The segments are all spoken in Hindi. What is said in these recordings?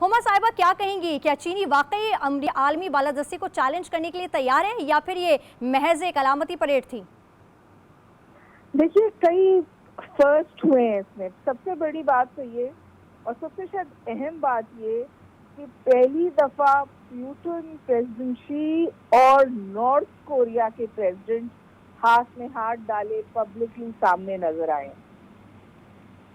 हुमा साहिबा, क्या कहेंगी, क्या चीनी वाकई आलमी बालादस्ती को चैलेंज करने के लिए तैयार है या फिर ये महज एक अलामती परेड थी? देखिए, कई फर्स्ट हुए हैं इसमें। सबसे बड़ी बात तो ये, और सबसे शायद अहम बात ये, कि पहली दफा प्यूटन प्रेसिडेंसी और नॉर्थ कोरिया के प्रेसिडेंट हाथ में हाथ डाले पब्लिकली सामने नजर आए।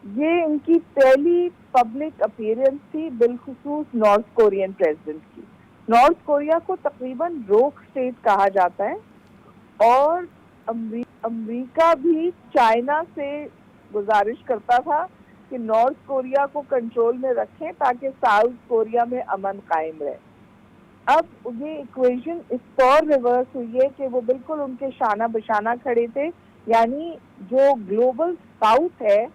ये इनकी पहली पब्लिक अपीयरेंस थी, बिलखुसूस नॉर्थ कोरियन प्रेसिडेंट की। नॉर्थ कोरिया को तकरीबन रोक स्टेट कहा जाता है और अमेरिका भी चाइना से गुजारिश करता था कि नॉर्थ कोरिया को कंट्रोल में रखें ताकि साउथ कोरिया में अमन कायम रहे। अब ये इक्वेशन इस तौर रिवर्स हुई है कि वो बिल्कुल उनके शाना बशाना खड़े थे। यानी जो ग्लोबल साउथ है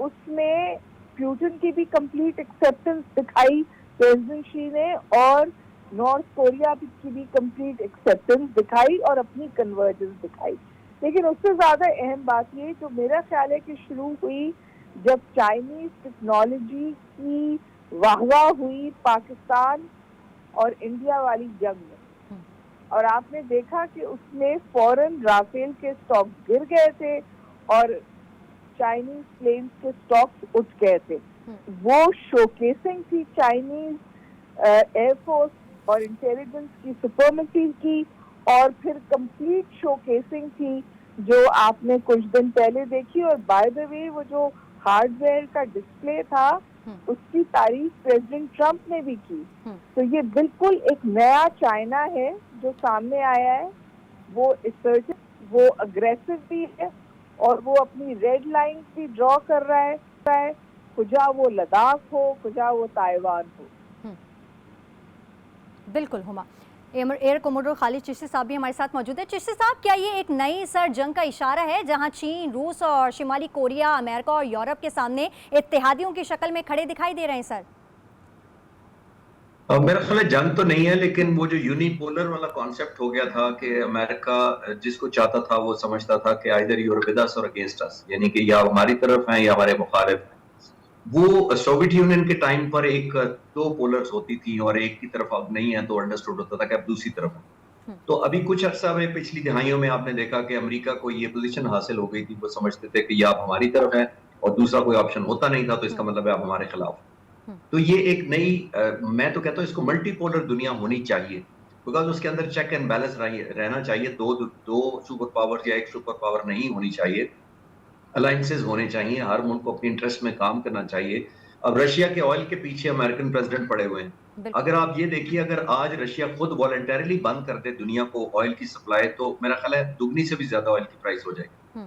उसमें प्यूटन की भी कंप्लीट एक्सेप्टेंस दिखाई प्रेसिडेंट शी ने, और नॉर्थ कोरिया की भी कंप्लीट एक्सेप्टेंस दिखाई और अपनी कन्वर्जेंस दिखाई। लेकिन उससे ज्यादा अहम बात ये जो मेरा ख्याल है कि शुरू हुई जब चाइनीज टेक्नोलॉजी की वाहवाह हुई पाकिस्तान और इंडिया वाली जंग में, और आपने देखा कि उसमें फौरन राफेल के स्टॉक गिर गए थे और चाइनीज प्लेन्स के स्टॉक्स उठ गए थे। वो शोकेसिंग थी चाइनीज एयरफोर्स और इंटेलिजेंस की सुपरमेसी की, और फिर कंप्लीट शोकेसिंग थी जो आपने कुछ दिन पहले देखी। और बाय द वे वो जो हार्डवेयर का डिस्प्ले था उसकी तारीफ प्रेसिडेंट ट्रंप ने भी की। तो ये बिल्कुल एक नया चाइना है जो सामने आया है। वो असर्टिव, वो अग्रेसिव भी है और वो अपनी रेड लाइन भी ड्रॉ कर रहा है, खुजा वो लद्दाख हो, खुजा वो ताइवान हो। बिल्कुल हुमा। एयर कोमोडोर खालिद चिश्ती साहब भी हमारे साथ मौजूद है। चिश्ती साहब, क्या ये एक नई सर जंग का इशारा है जहां चीन, रूस और शिमाली कोरिया, अमेरिका और यूरोप के सामने इत्तेहादियों की शक्ल में खड़े दिखाई दे रहे हैं सर? मेरा ख्याल है जंग तो नहीं है, लेकिन वो जो यूनिपोलर वाला कॉन्सेप्ट हो गया था कि अमेरिका जिसको चाहता था वो समझता था कि either you are with us और अगेंस्ट अस, यानी कि या हमारी तरफ हैं या हमारे मुखालिफ हैं। वो सोवियत यूनियन के टाइम पर एक दो पोलर्स होती थी और एक की तरफ अब नहीं है तो अंडरस्टूड होता था कि अब दूसरी तरफ है। तो अभी कुछ अर्सा में पिछली दिहाइयों में आपने देखा कि अमेरिका को ये पोजीशन हासिल हो गई थी, वो समझते थे कि या आप हमारी तरफ है और दूसरा कोई ऑप्शन होता नहीं था, तो इसका मतलब है आप हमारे खिलाफ। तो ये एक नई मैं तो कहता हूँ इसको मल्टीपोलर दुनिया होनी चाहिए, बिकॉज उसके अंदर चेक एंड बैलेंस रहना चाहिए। दो सुपर पावर या एक सुपर पावर नहीं होनी चाहिए, अलायंसेस होने चाहिए, हर मुल्क को अपने इंटरेस्ट में काम करना चाहिए। अब रशिया के ऑयल के पीछे अमेरिकन प्रेसिडेंट पड़े हुए हैं। अगर आप ये देखिए, अगर आज रशिया खुद वॉलंटरली बंद कर दे दुनिया को ऑयल की सप्लाई, तो मेरा ख्याल है दुगनी से भी ज्यादा ऑयल की प्राइस हो जाएगी।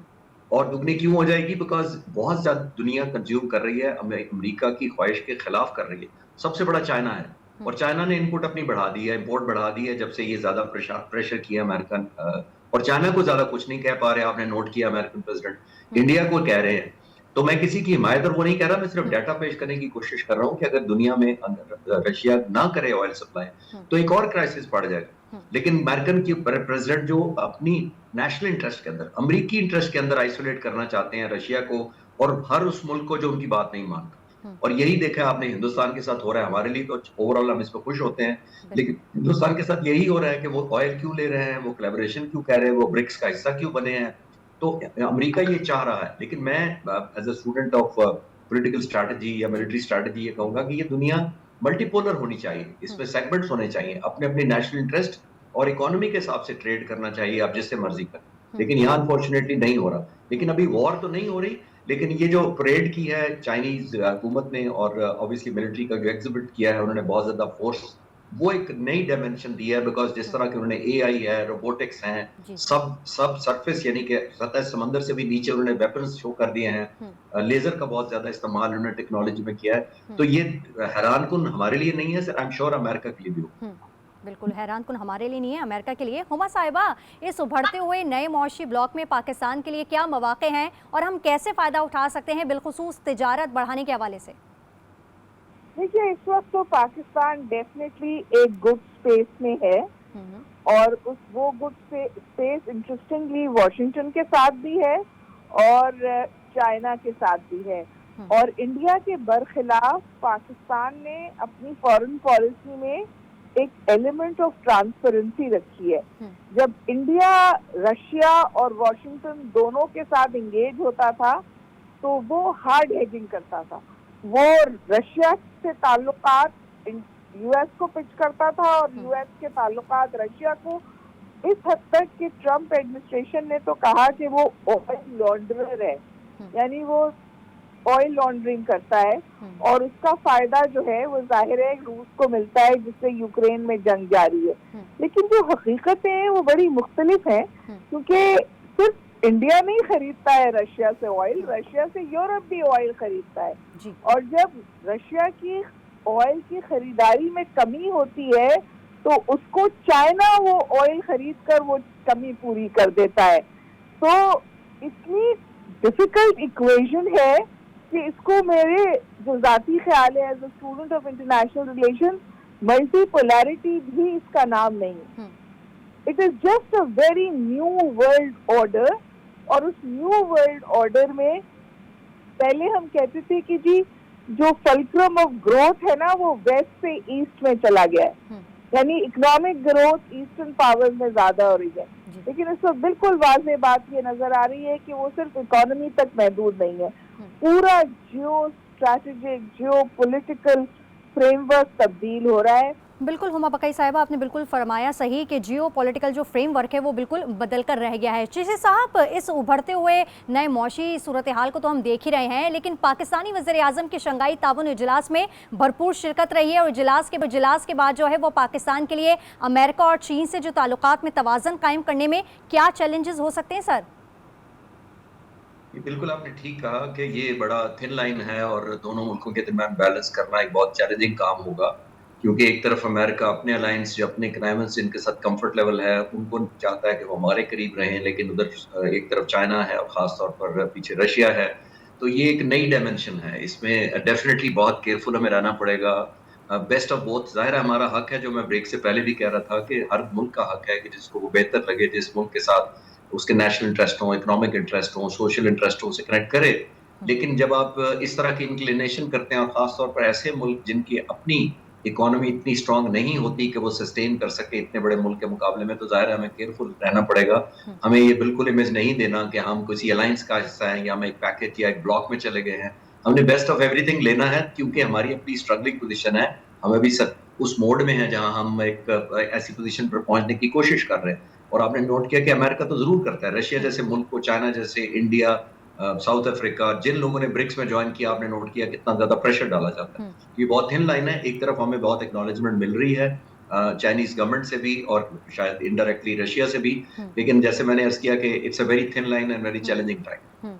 और दुगनी क्यों हो जाएगी? बिकॉज बहुत ज्यादा दुनिया कंज्यूम कर रही है, अमेरिका की ख्वाहिश के खिलाफ कर रही है। सबसे बड़ा चाइना है और चाइना ने इनपुट अपनी बढ़ा दी है, इंपोर्ट बढ़ा दी है जब से ये ज्यादा प्रेशर किया अमेरिकन, और चाइना को ज्यादा कुछ नहीं कह पा रहे। आपने नोट किया अमेरिकन प्रेसिडेंट इंडिया को कह रहे हैं। तो मैं किसी की हिमायत और वो नहीं कह रहा, मैं सिर्फ डाटा पेश करने की कोशिश कर रहा हूं कि अगर दुनिया में रशिया ना करे ऑयल सप्लाई तो एक और क्राइसिस पड़ जाएगा। लेकिन अमेरिकन की प्रेसिडेंट जो अपनी नेशनल इंटरेस्ट के अंदर, अमेरिकी इंटरेस्ट के अंदर आइसोलेट करना चाहते हैं रशिया को और हर उस मुल्क को जो उनकी बात नहीं मानता, और यही देखा आपने हिंदुस्तान के साथ हो रहा है। हमारे लिए तो ओवरऑल हम इस पर खुश होते हैं, लेकिन हिंदुस्तान के साथ यही हो रहा है कि वो ऑयल क्यों ले रहे हैं, वो कोलैबोरेशन क्यों कह रहे हैं, वो ब्रिक्स का हिस्सा क्यों बने हैं। तो अमेरिका ये चाह रहा है, लेकिन मैं as a student of political strategy या मिलिट्री स्ट्रैटेजी ये कहूंगा कि ये दुनिया मल्टीपोलर होनी चाहिए, इसमें सेगमेंट्स होने चाहिए, अपने अपने नेशनल इंटरेस्ट और इकोनॉमी के हिसाब से ट्रेड करना चाहिए, आप जिससे मर्जी करें। लेकिन यहाँ अनफॉर्चुनेटली नहीं हो रहा। लेकिन अभी वॉर तो नहीं हो रही, लेकिन ये जो परेड की है चाइनीज हुकूमत ने और ऑब्वियसली मिलिट्री का जो एग्जिबिट किया है उन्होंने बहुत ज्यादा फोर्स, वो एक नई डायमेंशन दी है। बिकॉज जिस तरह के उन्होंने एआई है, रोबोटिक्स हैं, सब सरफेस यानी कि सतह समंदर से भी नीचे उन्होंने वेपन्स शो कर दिए हैं, लेजर का बहुत ज्यादा इस्तेमाल उन्होंने टेक्नोलॉजी में किया है। तो ये हैरानकुन हमारे लिए नहीं है, आई एम श्योर अमेरिका के लिए भी हो। बिल्कुल हैरानकुन हमारे लिए नहीं है, अमेरिका के लिए। हुमा साहिबा, इस उभरते हुए नए मौशी ब्लॉक में पाकिस्तान के लिए क्या मौके हैं और हम कैसे फ़ायदा उठा सकते हैं, बिलखुसूस तिजारत बढ़ाने के हवाले से? देखिए, इस वक्त तो पाकिस्तान डेफिनेटली एक गुड स्पेस में है और वो गुड स्पेस इंटरेस्टिंगली वॉशिंगटन के साथ भी है और चाइना के साथ भी है। और इंडिया के बरखिलाफ पाकिस्तान ने अपनी फॉरेन पॉलिसी में एक एलिमेंट ऑफ ट्रांसपेरेंसी रखी है। जब इंडिया रशिया और वॉशिंगटन दोनों के साथ इंगेज होता था तो वो हार्ड हेजिंग करता था। वो रशिया से ताल्लुकात यूएस को पिच करता था और यूएस के ताल्लुकात रशिया को, इस हद तक कि ट्रम्प एडमिनिस्ट्रेशन ने तो कहा कि वो ऑयल लॉन्ड्रर है, यानी वो ऑयल लॉन्ड्रिंग करता है और उसका फायदा जो है वो जाहिर है रूस को मिलता है जिससे यूक्रेन में जंग जारी है। लेकिन जो हकीकतें हैं वो बड़ी मुख्तलिफ हैं, क्योंकि सिर्फ इंडिया नहीं खरीदता है रशिया से ऑयल, रशिया से यूरोप भी ऑयल खरीदता है। और जब रशिया की ऑयल की खरीदारी में कमी होती है तो उसको चाइना वो ऑयल खरीद कर वो कमी पूरी कर देता है। तो इतनी डिफिकल्ट इक्वेशन है कि इसको मेरे जो जाती ख्याल है as a student of international relation, multipolarity भी इसका नाम नहीं। It is just a very new world order, और उस न्यू वर्ल्ड ऑर्डर में पहले हम कहते थे कि जी जो फल्क्रम ऑफ ग्रोथ है ना वो वेस्ट से ईस्ट में चला गया है, यानी इकोनॉमिक ग्रोथ ईस्टर्न पावर्स में ज्यादा हो रही है। लेकिन इस वक्त बिल्कुल वाज़ेह बात ये नजर आ रही है कि वो सिर्फ इकोनॉमी तक महदूद नहीं है, पूरा जियो स्ट्रैटेजिक जियो पॉलिटिकल फ्रेमवर्क तब्दील हो रहा है। बिल्कुल हुमा बकई साहिबा, आपने बिल्कुल फरमाया सही कि जियो पॉलिटिकल जो फ्रेमवर्क है वो बिल्कुल बदल कर रह गया है। चिश्ती साहब, इस उभरते हुए नए मौशी सूरत हाल को तो हम देख ही रहे हैं, लेकिन पाकिस्तानी वज़ीर आज़म की शंघाई ताउन इजलास में भरपूर शिरकत रही है और इजलास के बाद जो है वो पाकिस्तान के लिए अमेरिका और चीन से जो ताल्लुकात में तवाज़न कायम करने में क्या चैलेंजेस हो सकते हैं सर? बिल्कुल आपने ठीक कहा कि ये बड़ा थिन लाइन है और दोनों मुल्कों के दरमियान बैलेंस करना एक बहुत चैलेंजिंग काम होगा, क्योंकि एक तरफ अमेरिका अपने अलायंस जो अपने क्लाइमेट्स जिनके साथ कंफर्ट लेवल है उनको चाहता है कि वो हमारे करीब रहें, लेकिन उधर एक तरफ चाइना है और ख़ास तौर पर पीछे रशिया है। तो ये एक नई डायमेंशन है, इसमें डेफिनेटली बहुत केयरफुल हमें रहना पड़ेगा। बेस्ट ऑफ बोथ, ज़ाहिर है हमारा हक है, जो मैं ब्रेक से पहले भी कह रहा था कि हर मुल्क का हक है कि जिसको वो बेहतर लगे, जिस मुल्क के साथ उसके नेशनल इंटरेस्ट हों, इकोनॉमिक इंटरेस्ट हों, सोशल इंटरेस्ट हों, उसे कनेक्ट करे। लेकिन जब आप इस तरह की इंक्लिनेशन करते हैं और ख़ास तौर पर ऐसे मुल्क जिनकी अपनी इकोनॉमी इतनी स्ट्रांग नहीं होती कि वो सस्टेन कर सके इतने बड़े मुल्क के मुकाबले में, तो ज़ाहिर है हमें केयरफुल रहना पड़ेगा। हमें ये बिल्कुल इमेज नहीं देना कि हम किसी अलायंस का हिस्सा हैं या हम एक पैकेज या एक ब्लॉक में चले गए हैं। हमने बेस्ट ऑफ एवरीथिंग लेना है, क्योंकि हमारी अपनी स्ट्रगलिंग पोजीशन है। हम अभी उस मोड में हैं जहां हम एक ऐसी पोजीशन पर पहुंचने की कोशिश कर रहे हैं। और आपने नोट किया कि अमेरिका तो जरूर करता है, रशिया जैसे मुल्क को, चाइना जैसे, इंडिया, साउथ अफ्रीका, जिन लोगों ने ब्रिक्स में ज्वाइन किया, आपने नोट किया कितना ज्यादा प्रेशर डाला जाता है। ये बहुत थिन लाइन है। एक तरफ हमें बहुत एक्नॉलेजमेंट मिल रही है चाइनीज गवर्नमेंट से भी और शायद इनडायरेक्टली रशिया से भी, लेकिन जैसे मैंने अर्ज किया कि it's a very thin line and very challenging time.